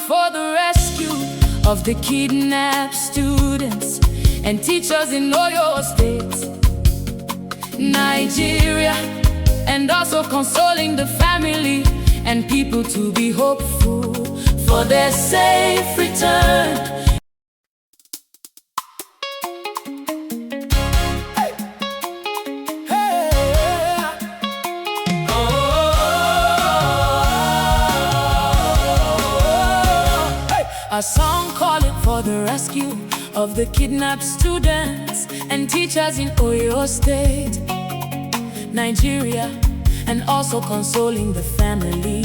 for the rescue of the kidnapped students and teachers in Oyo State, Nigeria, and also consoling the family and people to be hopeful for their safe return. A song calling for the rescue of the kidnapped students and teachers in Oyo State, Nigeria, and also consoling the family.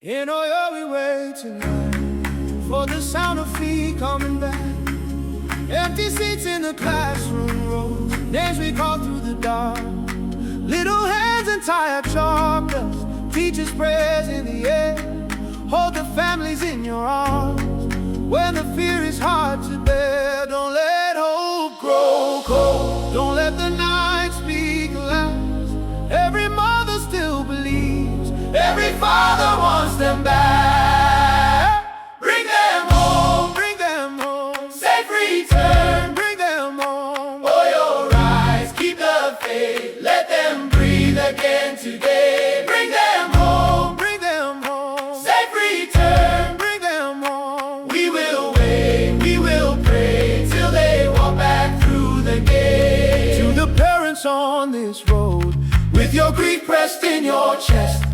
In Oyo we wait tonight for the sound of feet coming back. Empty seats in the classroom rows, names we call through the dark. Little hands and tired chalk dust, teachers' prayers in the air. Hold the families in your arms when the fear is hard to bear. Don't let hope grow cold, don't let the night speak last. Every mother still believes, every father wants them back. Bring them home, safe return. Bring them home, Oyo rise, keep the faith. Let them breathe again today. Bring them home, safe return. Bring them home. We will wait, we will pray till they walk back through the gate. To the parents on this road, with your grief pressed in your chest,